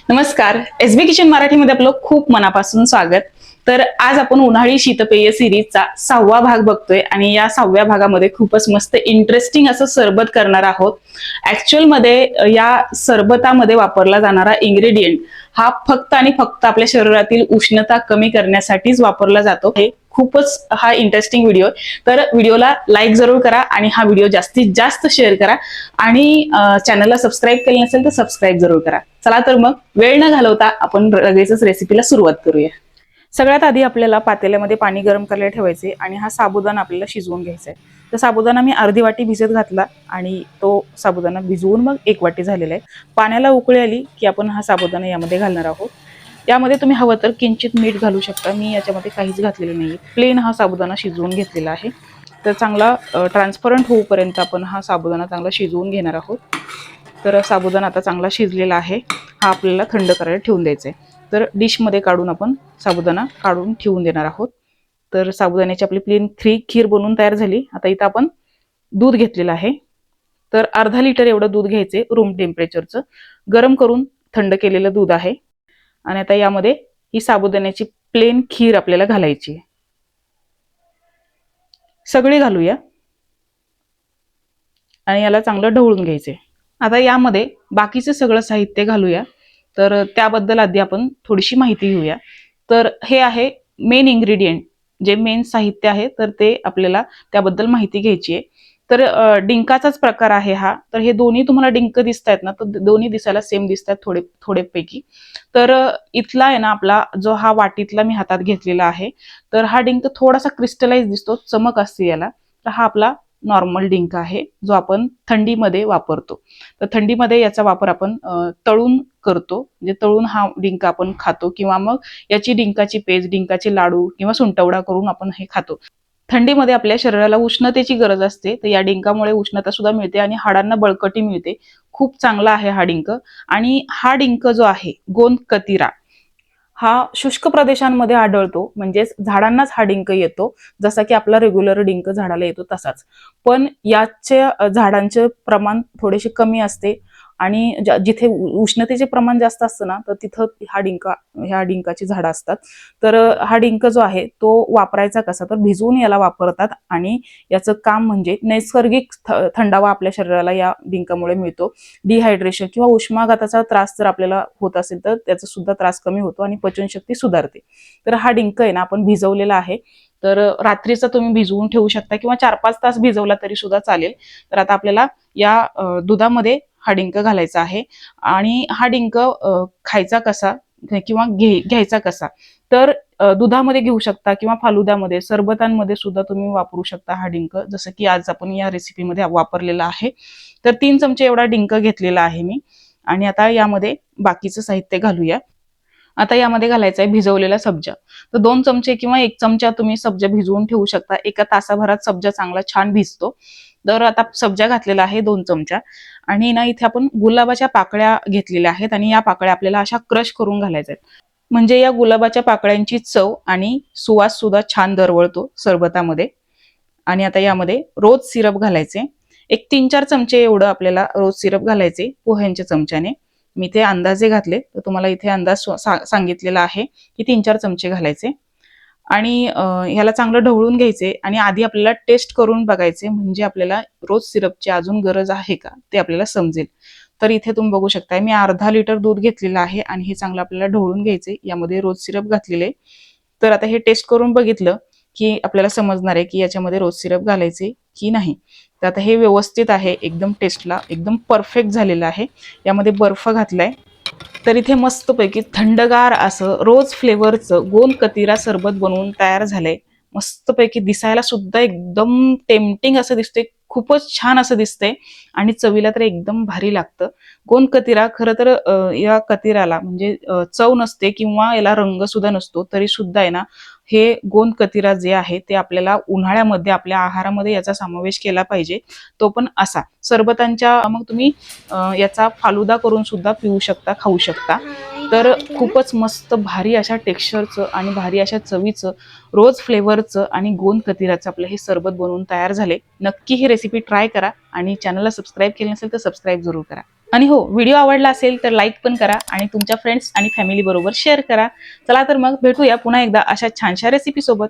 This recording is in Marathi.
नमस्कार. एसबी किचन मराठीमध्ये आपलं खूप मनापासून स्वागत. तर आज आपण उन्हाळी शीतपेय सिरीजचा 6वा भाग बघतोय आणि या 6व्या भागामध्ये खूपच मस्त इंटरेस्टिंग असं सरबत करणार आहोत. ऍक्च्युअल मध्ये या सरबतामध्ये वापरला जाणारा इन्ग्रेडियंट हा फक्त आणि फक्त आपल्या शरीरातील उष्णता कमी करण्यासाठीच वापरला जातो. हे खूपच हा इंटरेस्टिंग व्हिडिओ आहे. तर व्हिडिओला लाईक जरूर करा आणि हा व्हिडिओ जास्तीत जास्त शेअर करा आणि चॅनलला सबस्क्राईब केलं नसेल तर सबस्क्राईब जरूर करा. चला तर मग वेळ न घालवता आपण लगेचच रेसिपीला सुरुवात करूया. सगळ्यात आधी आपल्याला पातेल्यामध्ये पाणी गरम करायला ठेवायचे आणि हा साबुदाणा आपल्याला शिजवून घ्यायचा आहे. तर साबुदाणा मी अर्धी वाटी भिजत घातला आणि तो साबुदाणा भिजवून मग 1 वाटी झालेला आहे. पाण्याला उकळी आली की आपण हा साबुदाणा यामध्ये घालणार आहोत. यामध्ये तुम्ही हवं तर किंचित मीठ घालू शकता. मी याच्यामध्ये काहीच घातलेलं नाही. प्लेन हा साबुदाणा शिजवून घेतलेला आहे. तर चांगला ट्रान्सपरंट होऊपर्यंत आपण हा साबुदाणा चांगला शिजवून घेणार आहोत. तर साबुदाणा आता चांगला शिजलेला आहे. हा आपल्याला थंड करायला ठेवून द्यायचा आहे. तर डिशमध्ये काढून आपण साबुदाणा काढून ठेवून देणार आहोत. तर साबुदाण्याची आपली प्लेन खीर बनवून तयार झाली. आता इथं आपण दूध घेतलेलं आहे. तर अर्धा लिटर एवढं दूध घ्यायचे रूम टेम्परेचरचं. गरम करून थंड केलेलं दूध आहे. आणि आता यामध्ये ही साबुदाण्याची प्लेन खीर आपल्याला घालायची आहे. सगळी घालूया आणि याला चांगलं ढवळून घ्यायचे. आता यामध्ये बाकीचं सगळं साहित्य घालूया. तर त्याबद्दल आधी आपण थोडीशी माहिती घेऊया. तर हे आहे मेन इन्ग्रेडियंट, जे मेन साहित्य आहे तर ते आपल्याला त्याबद्दल माहिती घ्यायची आहे. तर डिंकाचाच प्रकार आहे हा. तर हे दोन्ही तुम्हाला डिंक दिसत आहेत ना, तर दोन्ही दिसायला सेम दिसतात थोडेपैकी. तर इथला आहे ना आपला जो हा वाटीतला मी हातात घेतलेला आहे, तर हा डिंक थोडासा क्रिस्टलाइज दिसतो, चमक असते याला. तर हा आपला नॉर्मल डिंक आहे जो आपण थंडीमध्ये वापरतो. तर थंडीमध्ये याचा वापर आपण तळून करतो. म्हणजे तळून हा डिंक आपण खातो किंवा मग याची डिंकाची पेज, डिंकाचे लाडू किंवा सुंटवडा करून आपण हे खातो. थंडीमध्ये आपल्या शरीराला उष्णतेची गरज असते, तर या डिंकामुळे उष्णता सुद्धा मिळते आणि हाडांना बळकटी मिळते. खूप चांगला आहे हा डिंक. आणि हा डिंक जो आहे गोंद कतिरा, हा शुष्क प्रदेशांमध्ये आढळतो. म्हणजेच झाडांनाच हा डिंक येतो, जसा की आपला रेग्युलर डिंक झाडाला येतो तसाच. पण याचे झाडांचे प्रमाण थोडेसे कमी असते आणि जिथे उष्णतेचे प्रमाण जास्त असतं ना, तर तिथं ह्या डिंकाची झाडं असतात. तर हा डिंक जो आहे तो वापरायचा कसा, तर भिजवून याला वापरतात आणि याचं काम म्हणजे नैसर्गिक थंडावा आपल्या शरीराला या डिंकामुळे मिळतो. डिहायड्रेशन किंवा उष्माघाताचा त्रास जर आपल्याला होत असेल तर त्याचा सुद्धा त्रास कमी होतो आणि पचनशक्ती सुधारते. तर हा डिंक आहे ना आपण भिजवलेला आहे. तर रात्रीचा तुम्ही भिजवून ठेवू शकता किंवा 4-5 तास भिजवला तरी सुद्धा चालेल. तर आता आपल्याला या दुधामध्ये हा डिंक घालायचा आहे. आणि हा डिंक खायचा कसा किंवा घ्यायचा कसा, तर दुधामध्ये घेऊ शकता किंवा फालुद्यामध्ये, सरबतांमध्ये सुद्धा तुम्ही वापरू शकता हा डिंक, जसं की आज आपण या रेसिपीमध्ये वापरलेला आहे. तर 3 चमचे एवढा डिंक घेतलेला आहे मी. आणि आता यामध्ये बाकीचं साहित्य घालूया. आता यामध्ये घालायचा आहे भिजवलेला सब्जा. तर 2 चमचे किंवा 1 चमचा तुम्ही सब्जा भिजवून ठेवू शकता. एका तासाभरात सब्जा चांगला छान भिजतो. तर आता सब्जा घातलेला आहे 2 चमचा. आणि ना इथे आपण गुलाबाच्या पाकळ्या घेतलेल्या आहेत आणि या पाकळ्या आपल्याला अशा क्रश करून घालायच्या आहेत. म्हणजे या गुलाबाच्या पाकळ्यांची चव आणि सुवास सुद्धा छान दरवळतो सरबतामध्ये. आणि आता यामध्ये रोज सिरप घालायचे. एक 3-4 चमचे एवढं आपल्याला रोज सिरप घालायचे पोह्यांच्या चमच्याने. मी ते अंदाजे घातले, तर तुम्हाला इथे अंदाज सांगितलेला आहे की 3-4 चमचे घालायचे. आणि ह्याला चांगलं ढवळून घ्यायचे आणि आधी आपल्याला टेस्ट करून बघायचे, म्हणजे आपल्याला रोज सिरपची अजून गरज आहे का ते आपल्याला समजेल. तर इथे तुम्ही बघू शकता मी अर्धा लिटर दूध घेतलेलं आहे आणि हे चांगलं आपल्याला ढवळून घ्यायचे. यामध्ये रोज सिरप घातलेले. तर आता हे टेस्ट करून बघितलं की आपल्याला समजणार आहे की याच्यामध्ये रोज सिरप घालायचे की नाही. तर आता हे व्यवस्थित आहे, एकदम टेस्टला एकदम परफेक्ट झालेलं आहे. यामध्ये बर्फ घातलाय. तर इथे मस्तपैकी थंडगार असं रोज फ्लेवरचं गोंद कतिरा सरबत बनवून तयार झालंय. मस्तपैकी दिसायला सुद्धा एकदम टेम्पटिंग असं दिसतंय, खूपच छान असं दिसतंय आणि चवीला तर एकदम भारी लागतं. गोंद कतिरा खरं तर या कतिराला म्हणजे चव नसते किंवा याला रंग सुद्धा नसतो, तरी सुद्धा आहे ना हे गोंद कतिरा जे आहे ते आपल्याला उन्हाळ्यामध्ये आपल्या आहारामध्ये याचा समावेश केला पाहिजे. तो पण असा सरबतांच्या, मग तुम्ही याचा फालुदा करून सुद्धा पिऊ शकता, खाऊ शकता. तर खूपच मस्त भारी अशा टेक्स्चरचं आणि भारी अशा चवीचं रोज फ्लेवरचं आणि गोंद कतिराचं आपलं हे सरबत बनवून तयार झाले. नक्की ही रेसिपी ट्राय करा आणि चॅनलला सबस्क्राईब केलं नसेल तर सबस्क्राईब जरूर करा. आणि हो, व्हिडिओ आवडला असेल तर लाईक पण करा आणि तुमच्या फ्रेंड्स आणि फॅमिली बरोबर शेअर करा. चला तर मग भेटूया पुन्हा एकदा अशा छानशा रेसिपी सोबत.